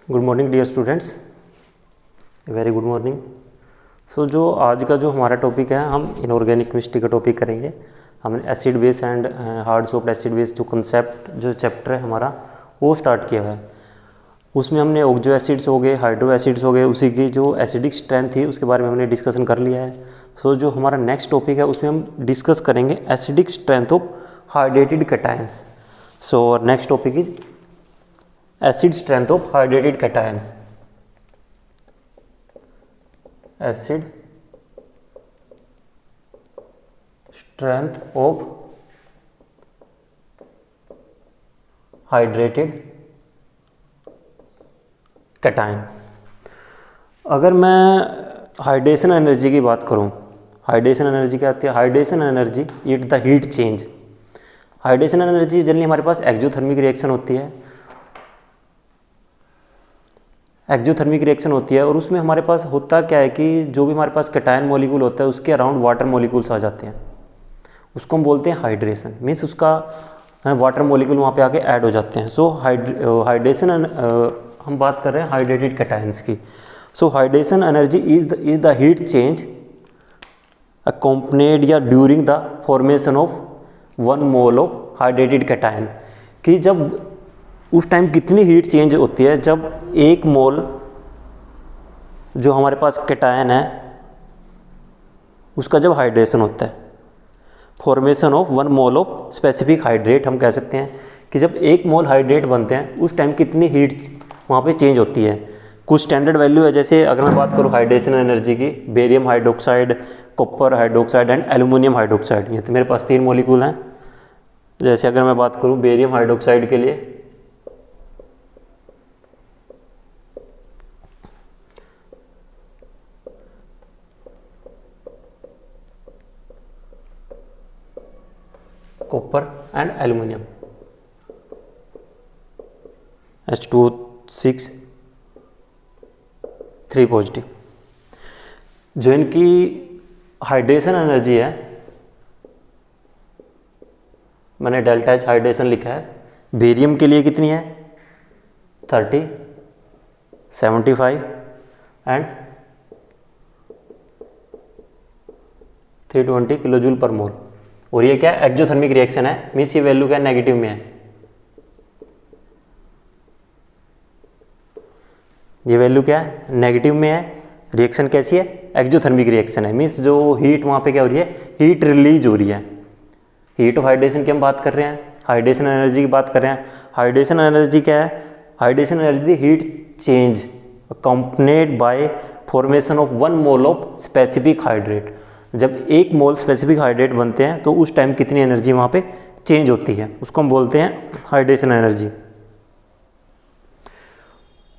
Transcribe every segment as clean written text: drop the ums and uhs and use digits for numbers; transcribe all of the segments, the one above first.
Good morning dear students, very good morning. So जो आज का जो हमारा टॉपिक है, हम इनऑर्गेनिक केमिस्ट्री का टॉपिक करेंगे। हमने acid base and hard soft acid base जो कंसेप्ट जो चैप्टर है हमारा वो स्टार्ट किया हुआ है। उसमें हमने ऑक्सो एसिड्स हो गए, हाइड्रो एसिड्स हो गए, उसी की जो एसिडिक स्ट्रेंथ थी उसके बारे में हमने डिस्कशन कर लिया है। सो जो हमारा नेक्स्ट टॉपिक है उसमें हम डिस्कस करेंगे acidic strength of hydrated cations. So next topic is acid strength of hydrated cations. Acid strength of hydrated cation. अगर मैं हाइड्रेशन एनर्जी की बात करूं, हाइड्रेशन एनर्जी क्या होती है? Hydration energy it the heat change. Hydration energy generally हमारे पास exothermic reaction होती है, एक्सोथर्मिक रिएक्शन होती है। और उसमें हमारे पास होता क्या है कि जो भी हमारे पास कैटायन मॉलिक्यूल होता है उसके अराउंड वाटर मॉलिक्यूल्स आ जाते हैं, उसको हम बोलते हैं हाइड्रेशन। मीन्स उसका वाटर मॉलिक्यूल वहाँ पे आके ऐड हो जाते हैं। सो हाइड्रेशन हम बात कर रहे हैं हाइड्रेटेड कैटायंस की। So hydration energy is the heat change accompanied या during the formation of 1 mole of hydrated cation. कि जब उस टाइम कितनी हीट चेंज होती है जब 1 मोल जो हमारे पास कैटायन है उसका जब हाइड्रेशन होता है, formation of 1 mole of specific hydrate. हम कह सकते हैं कि जब 1 मोल हाइड्रेट बनते हैं उस टाइम कितनी हीट वहाँ पे चेंज होती है। कुछ स्टैंडर्ड वैल्यू है, जैसे अगर मैं बात करूँ हाइड्रेशन एनर्जी की, barium hydroxide, copper hydroxide and aluminium hydroxide. ये तो मेरे पास 3 मॉलिक्यूल हैं। जैसे अगर मैं बात करूँ बेरियम हाइड्रोक्साइड के लिए, copper and aluminium, H2O6 3 positive. जो इनकी हाइड्रेशन एनर्जी है, मैंने डेल्टा H हाइड्रेशन लिखा है। बेरियम के लिए कितनी है? 30, 75 एंड 320 किलो जूल पर मोल। और ये क्या है? एक्सोथर्मिक रिएक्शन है। मीन्स ये वैल्यू क्या नेगेटिव में है, ये वैल्यू क्या है? नेगेटिव में है। रिएक्शन कैसी है? एक्सोथर्मिक रिएक्शन है। मीन्स जो हीट वहाँ पे क्या हो रही है? हीट रिलीज हो रही है। हीट ऑफ हाइड्रेशन की हम बात कर रहे हैं, हाइड्रेशन एनर्जी की बात कर रहे हैं। हाइड्रेशन एनर्जी क्या है? Hydration energy heat change accompanied by formation of 1 mole of specific hydrate. जब 1 मोल स्पेसिफिक हाइड्रेट बनते हैं तो उस टाइम कितनी एनर्जी वहाँ पे चेंज होती है, उसको हम बोलते हैं हाइड्रेशन एनर्जी।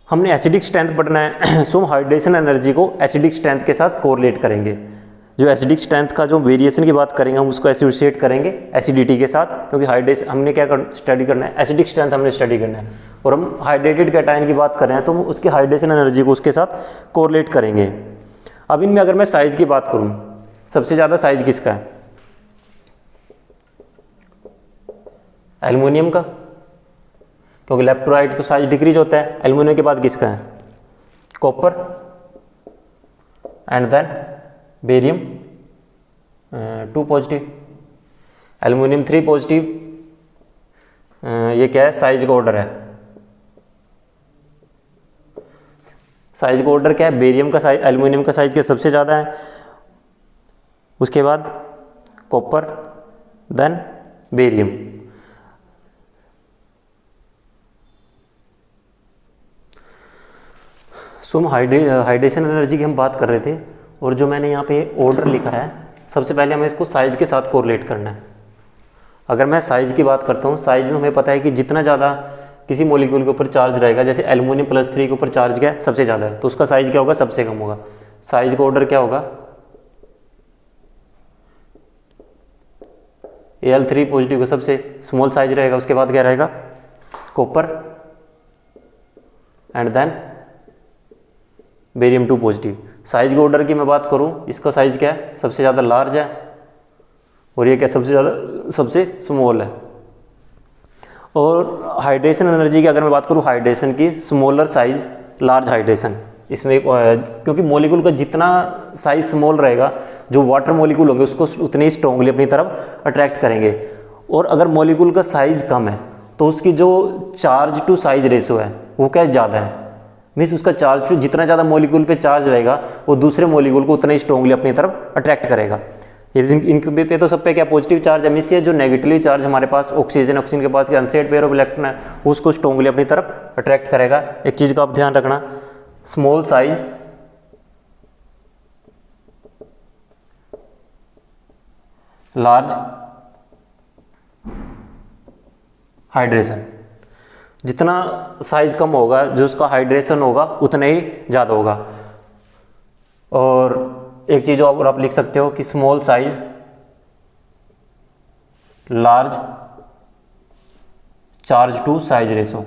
हमने एसिडिक स्ट्रेंथ पढ़ना है, सो हम हाइड्रेशन एनर्जी को एसिडिक स्ट्रेंथ के साथ कोरिलेट करेंगे। जो एसिडिक स्ट्रेंथ का जो वेरिएशन की बात करेंगे हम उसको एसोसिएट करेंगे एसिडिटी के साथ, क्योंकि हाइड्रेशन हमने क्या स्टडी करना है? एसिडिक स्ट्रेंथ हमने स्टडी करना है। और हम हाइड्रेटेड कैटायन की बात कर रहे हैं तो उसकी हाइड्रेशन एनर्जी को उसके साथ कोरिलेट करेंगे। अब इनमें अगर मैं साइज की बात करूँ, सबसे ज़्यादा साइज किसका है? एल्युमिनियम का, क्योंकि लेफ्ट टू राइट तो साइज डिक्रीज होता है। एल्युमिनियम के बाद किसका है? Copper and then barium 2 positive, aluminium 3 positive. ये क्या है? साइज का ऑर्डर है। साइज का ऑर्डर क्या है? बेरियम का साइज, एल्युमिनियम का साइज क्या सबसे ज़्यादा है, उसके बाद कॉपर, देन बेरियम। सो हम हाइड्रेशन एनर्जी की हम बात कर रहे थे, और जो मैंने यहाँ पे ऑर्डर लिखा है, सबसे पहले हमें इसको साइज के साथ कोरिलेट करना है। अगर मैं साइज की बात करता हूँ, साइज में हमें पता है कि जितना ज़्यादा किसी मॉलिक्यूल के ऊपर चार्ज रहेगा, जैसे एल्युमिनियम +3 के ऊपर चार्ज क्या है? सबसे ज़्यादा है, तो उसका साइज क्या होगा? सबसे कम होगा। साइज का ऑर्डर क्या होगा? Al3 पॉजिटिव का सबसे स्मॉल साइज रहेगा, उसके बाद क्या रहेगा? Copper and then barium 2 positive. Size के ऑर्डर की मैं बात करूं, इसका साइज क्या है? सबसे ज़्यादा लार्ज है, और ये क्या सबसे ज़्यादा सबसे स्मॉल है। और हाइड्रेशन एनर्जी की अगर मैं बात करूँ, हाइड्रेशन की स्मॉलर साइज लार्ज हाइड्रेशन। इसमें क्योंकि मॉलिक्यूल का जितना साइज स्मॉल रहेगा, जो वाटर मॉलिक्यूल होंगे उसको उतने ही स्ट्रॉन्गली अपनी तरफ अट्रैक्ट करेंगे। और अगर मॉलिक्यूल का साइज कम है तो उसकी जो चार्ज टू साइज रेशो है वो क्या ज़्यादा है, मीन्स उसका चार्ज टू, जितना ज़्यादा मॉलिक्यूल पे चार्ज रहेगा वो दूसरे मॉलिक्यूल को उतना ही स्ट्रॉन्गली अपनी तरफ अट्रैक्ट करेगा। इनके पे तो सब पे क्या पॉजिटिव चार्ज है, मीन्स ये जो नेगेटिवली चार्ज हमारे पास ऑक्सीजन के पास अनसेट पेयर ऑफ इलेक्ट्रॉन है उसको स्ट्रॉन्गली अपनी तरफ अट्रैक्ट करेगा। एक चीज़ का आप ध्यान रखना, स्मॉल साइज लार्ज हाइड्रेशन, जितना साइज कम होगा जो उसका हाइड्रेशन होगा उतना ही ज़्यादा होगा। और एक चीज़ और आप लिख सकते हो कि small size large charge to size ratio.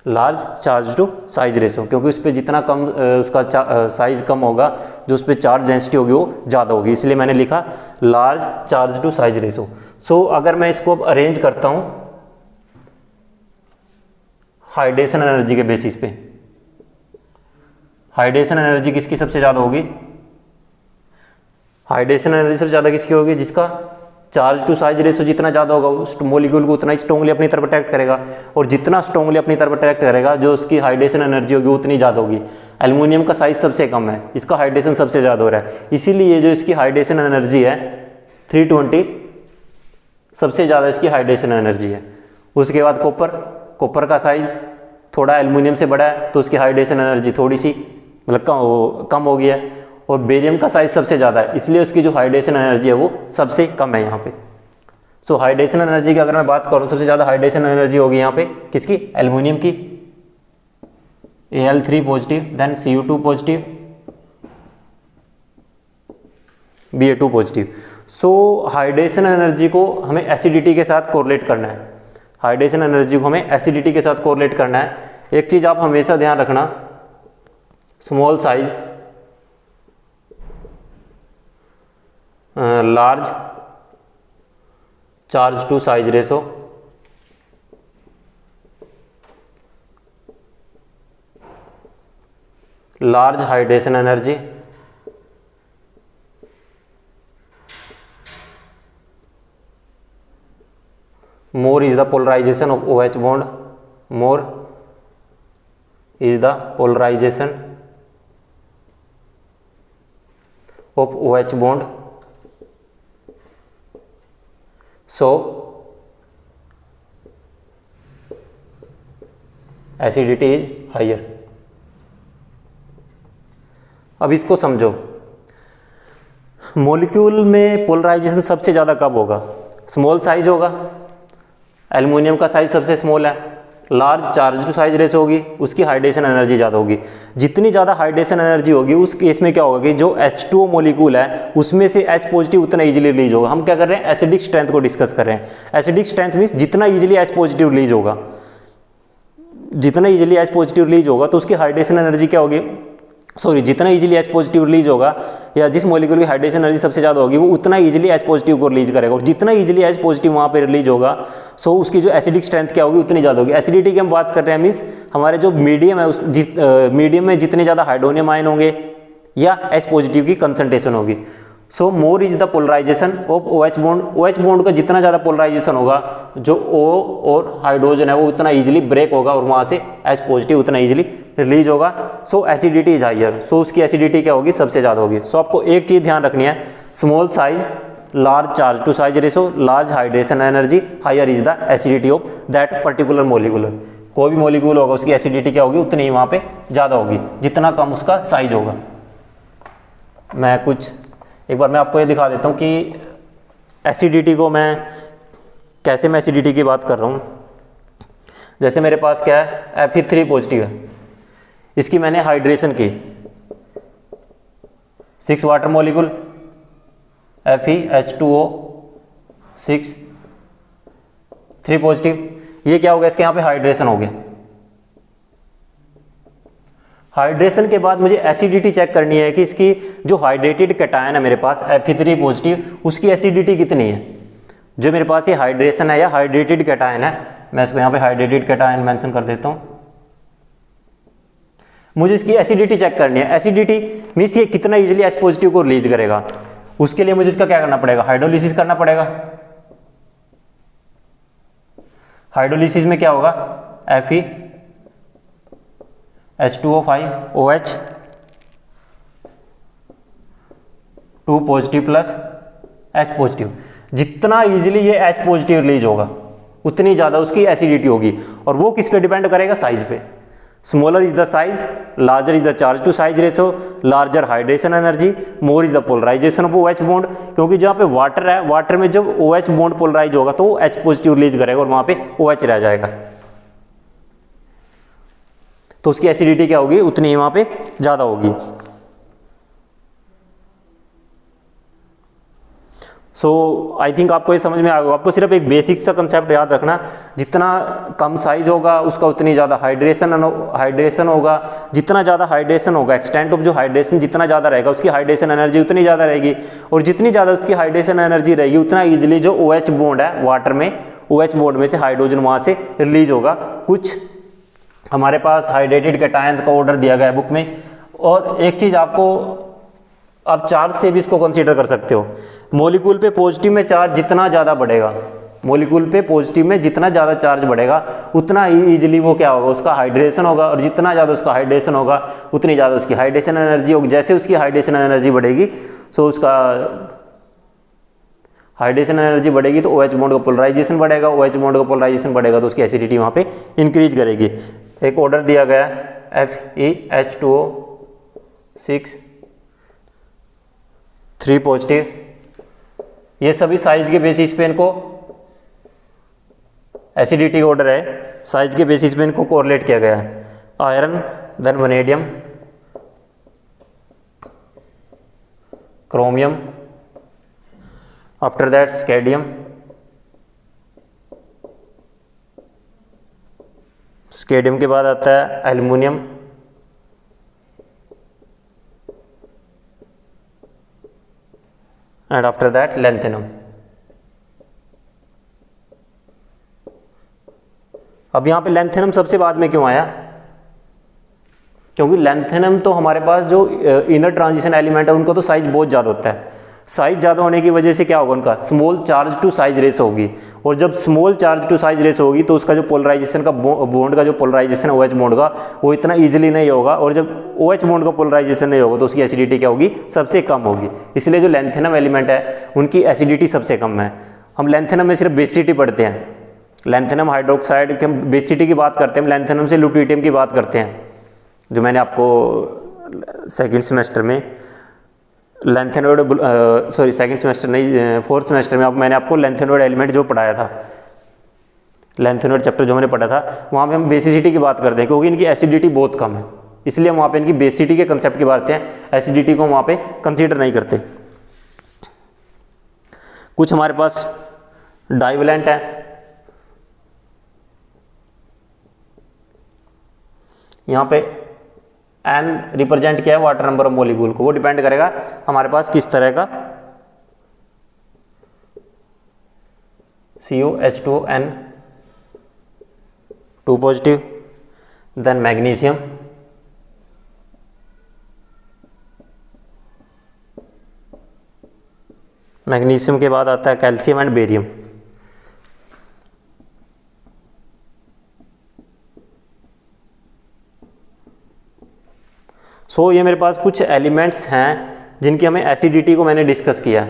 Large charge to size ratio, क्योंकि उस पर जितना कम उसका साइज कम होगा जो उस पर चार्ज डेंसिटी होगी वो ज़्यादा होगी, इसलिए मैंने लिखा large charge to size ratio. So अगर मैं इसको अब अरेंज करता हूँ हाइड्रेशन एनर्जी के बेसिस पे, हाइड्रेशन एनर्जी किसकी सबसे ज़्यादा होगी, हाइड्रेशन एनर्जी सबसे ज़्यादा किसकी होगी, जिसका चार्ज टू साइज रेशो जितना ज़्यादा होगा उस मॉलिक्यूल को उतना ही स्ट्रॉन्गली अपनी तरफ अट्रैक्ट करेगा, और जितना स्ट्रॉन्गली अपनी तरफ अट्रैक्ट करेगा जो उसकी हाइड्रेशन एनर्जी होगी उतनी ज़्यादा होगी। एल्युमिनियम का साइज सबसे कम है, इसका हाइड्रेशन सबसे ज़्यादा हो रहा है, इसीलिए जो इसकी हाइड्रेशन एनर्जी है 320 सबसे ज़्यादा इसकी हाइड्रेशन एनर्जी है। उसके बाद कॉपर का साइज थोड़ा एल्युमिनियम से बड़ा है तो उसकी हाइड्रेशन एनर्जी थोड़ी सी मतलब कम हो गई है। और बेरियम का साइज सबसे ज़्यादा है, इसलिए उसकी जो हाइड्रेशन एनर्जी है वो सबसे कम है यहाँ पे। सो हाइड्रेशन एनर्जी की अगर मैं बात करूँ, सबसे ज़्यादा हाइड्रेशन एनर्जी होगी यहाँ पे किसकी, एल्युमिनियम की, Al3 positive, then Cu2 positive, Ba2 positive. So hydration energy को हमें एसिडिटी के साथ कोरिलेट करना है, हाइड्रेशन एनर्जी को हमें एसिडिटी के साथ कोरिलेट करना है। एक चीज़ आप हमेशा ध्यान रखना, small size large charge to size ratio, large hydration energy, more is the polarization of OH bond, more is the polarization of OH bond, so acidity is higher। अब इसको समझो, मॉलिक्यूल में पोलराइजेशन सबसे ज़्यादा कब होगा, स्मॉल साइज होगा, aluminium का साइज सबसे स्मॉल है, large charge to size ratio होगी, उसकी हाइड्रेशन एनर्जी ज़्यादा होगी। जितनी ज़्यादा हाइड्रेशन एनर्जी होगी उस केस में क्या होगा कि जो H2O मॉलिक्यूल है उसमें से H पॉजिटिव उतना इजीली रिलीज होगा। हम क्या कर रहे हैं, एसिडिक स्ट्रेंथ को डिस्कस कर रहे हैं। एसिडिक स्ट्रेंथ मीन्स जितना इजीली H पॉजिटिव रिलीज होगा, जितना इजीली H पॉजिटिव रिलीज होगा तो उसकी हाइड्रेशन एनर्जी क्या होगी, जितना इजीली H पॉजिटिव रिलीज होगा या जिस मॉलिक्यूल की हाइड्रेशन एनर्जी सबसे ज़्यादा होगी वो उतना इजीली H पॉजिटिव को रिलीज करेगा, और जितना इजीली H पॉजिटिव वहाँ पे रिलीज होगा उसकी जो एसिडिक स्ट्रेंथ क्या होगी उतनी ज़्यादा होगी। एसिडिटी की हम बात कर रहे हैं, मीन्स हमारे जो मीडियम है मीडियम में जितने ज़्यादा हाइड्रोनियम आयन होंगे या H पॉजिटिव की कंसंट्रेशन होगी। So more is the polarization of OH bond, OH bond का जितना ज़्यादा पोलराइजेशन होगा जो O और हाइड्रोजन है वो उतना इजीली ब्रेक होगा और वहाँ से H पॉजिटिव उतना इजीली रिलीज होगा। सो एसिडिटी इज हायर, सो उसकी एसिडिटी क्या होगी, सबसे ज़्यादा होगी। सो आपको एक चीज़ ध्यान रखनी है, small size large charge to size ratio, large hydration energy, higher is the acidity of that particular molecule. कोई भी मॉलिक्यूल होगा उसकी एसिडिटी क्या होगी, उतनी ही वहाँ पे ज़्यादा होगी जितना कम उसका साइज होगा। एक बार मैं आपको ये दिखा देता हूँ कि एसिडिटी को मैं एसिडिटी की बात कर रहा हूँ। जैसे मेरे पास क्या है, Fe3 पॉजिटिव है, इसकी मैंने हाइड्रेशन की 6 वाटर मॉलिक्यूल FeH2O 6 3 पॉजिटिव, ये क्या हो गया, इसके यहाँ पे हाइड्रेशन हो गया। हाइड्रेशन के बाद मुझे एसिडिटी चेक करनी है कि इसकी जो हाइड्रेटेड कैटायन है मेरे पास Fe3 पॉजिटिव उसकी एसिडिटी कितनी है। जो मेरे पास ये हाइड्रेशन है या हाइड्रेटेड कैटायन है, मैं इसको यहाँ पे हाइड्रेटेड कैटायन मेंशन कर देता हूँ। मुझे इसकी एसिडिटी चेक करनी है। एसिडिटी मीन्स ये कितना इजीली H पॉजिटिव को रिलीज करेगा। उसके लिए मुझे इसका क्या करना पड़ेगा, हाइड्रोलिसिस करना पड़ेगा। हाइड्रोलिसिस में क्या होगा, Fe H2O5 OH 2 positive plus H positive. जितना इजीली ये H पॉजिटिव रिलीज होगा उतनी ज़्यादा उसकी एसिडिटी होगी। और वो किस पे डिपेंड करेगा, साइज पे। Smaller is the size, larger is the charge to size ratio, larger hydration energy, more is the polarization of OH bond. क्योंकि जहाँ पे वाटर है, वाटर में जब OH बॉन्ड पोलराइज होगा तो वो H पॉजिटिव रिलीज करेगा और वहाँ पे OH रह जाएगा, तो उसकी एसिडिटी क्या होगी, उतनी ही वहाँ पे ज़्यादा होगी। सो आई थिंक आपको ये समझ में आ गया। आपको सिर्फ एक बेसिक सा कंसेप्ट याद रखना, जितना कम साइज होगा उसका उतनी ज़्यादा हाइड्रेशन होगा। जितना ज़्यादा हाइड्रेशन होगा, एक्सटेंट ऑफ जो हाइड्रेशन जितना ज़्यादा रहेगा उसकी हाइड्रेशन एनर्जी उतनी ज़्यादा रहेगी। और जितनी ज़्यादा उसकी हाइड्रेशन एनर्जी रहेगी उतना ईजिली जो OH बॉन्ड है वाटर में, OH बॉन्ड में से हाइड्रोजन वहाँ से रिलीज होगा। कुछ हमारे पास हाइड्रेटेड कैटायन का ऑर्डर दिया गया है बुक में। और एक चीज़ आपको, आप चार्ज से भी इसको कंसीडर कर सकते हो। मॉलिक्यूल पे पॉजिटिव में चार्ज जितना ज़्यादा बढ़ेगा, मॉलिक्यूल पे पॉजिटिव में जितना ज़्यादा चार्ज बढ़ेगा उतना ही ईजिली वो क्या होगा, उसका हाइड्रेशन होगा। और जितना ज़्यादा उसका हाइड्रेशन होगा उतनी ज़्यादा उसकी हाइड्रेशन एनर्जी होगी। जैसे उसकी हाइड्रेशन एनर्जी बढ़ेगी तो उसका हाइड्रेशन एनर्जी बढ़ेगी तो OH बॉन्ड का पोलराइजेशन बढ़ेगा। OH बॉन्ड का पोलराइजेशन बढ़ेगा तो उसकी एसिडिटी वहाँ पे इंक्रीज करेगी। एक ऑर्डर दिया गया FeH2O6 3 पॉजिटिव। ये सभी साइज के बेसिस पे इनको एसिडिटी का ऑर्डर है, साइज के बेसिस पे इनको कोरिलेट किया गया है। Iron, then vanadium, chromium, after that scandium, scandium के बाद आता है aluminium, and after that lanthanum. अब यहाँ पे लैंथेनम सबसे बाद में क्यों आया, क्योंकि लैंथेनम तो हमारे पास जो इनर ट्रांजिशन एलिमेंट है उनको तो साइज बहुत ज़्यादा होता है। साइज ज़्यादा होने की वजह से क्या होगा, उनका small charge to size ratio होगी। और जब small charge to size ratio होगी तो उसका जो पोलराइजेशन का बॉन्ड का जो पोलराइजेशन है OH बॉन्ड का वो इतना इजीली नहीं होगा। और जब OH बॉन्ड का पोलराइजेशन नहीं होगा तो उसकी एसिडिटी क्या होगी, सबसे कम होगी। इसलिए जो लैंथेनम एलिमेंट है उनकी एसिडिटी सबसे कम है। हम लैंथेनम में सिर्फ बेसिसिटी पढ़ते हैं, लैंथेनम हाइड्रोक्साइड की हम बेसिसिटी की बात करते हैं, लैंथेनम से ल्यूटिटियम की बात करते हैं। जो मैंने आपको सेकेंड सेमेस्टर में लैंथेनोइड सेकंड सेमेस्टर नहीं, फोर्थ सेमेस्टर में मैंने आपको लैंथेनोइड एलिमेंट जो पढ़ाया था, लैंथेनोइड चैप्टर जो मैंने पढ़ा था, वहाँ पे हम बेसिसिटी की बात करते हैं क्योंकि इनकी एसिडिटी बहुत कम है। इसलिए हम वहाँ पे इनकी बेसिसिटी के कंसेप्ट की बात करते हैं, एसिडिटी को वहाँ पे कंसीडर नहीं करते। कुछ हमारे पास डाइवेलेंट है, यहाँ पे N रिप्रेजेंट क्या है, वाटर नंबर ऑफ मॉलिक्यूल को। वो डिपेंड करेगा हमारे पास किस तरह का COH2N 2 positive, then magnesium, magnesium के बाद आता है कैल्शियम एंड बेरियम। सो ये मेरे पास कुछ एलिमेंट्स हैं जिनकी हमें एसिडिटी को मैंने डिस्कस किया।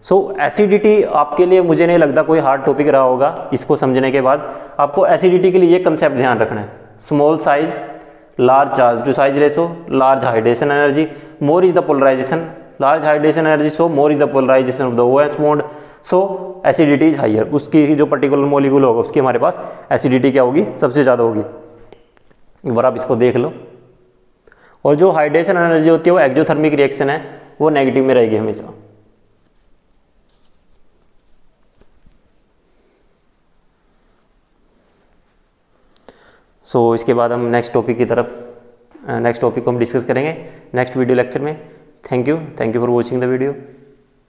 सो एसिडिटी आपके लिए मुझे नहीं लगता कोई हार्ड टॉपिक रहा होगा। इसको समझने के बाद आपको एसिडिटी के लिए ये कंसेप्ट ध्यान रखना है, small size, large charge to size ratio, large hydration energy, more is the polarization, large hydration energy so more is the polarization of the OH bond, so acidity is higher. उसकी जो particular molecule होगा उसकी हमारे पास acidity क्या होगी, सबसे ज़्यादा होगी। एक बार आप इसको देख लो। और जो हाइड्रेशन एनर्जी होती है वो एक्जोथर्मिक रिएक्शन है, वो नेगेटिव में रहेगी हमेशा। सो इसके बाद हम नेक्स्ट टॉपिक की तरफ, नेक्स्ट टॉपिक को हम डिस्कस करेंगे नेक्स्ट वीडियो लेक्चर में। Thank you for watching the video.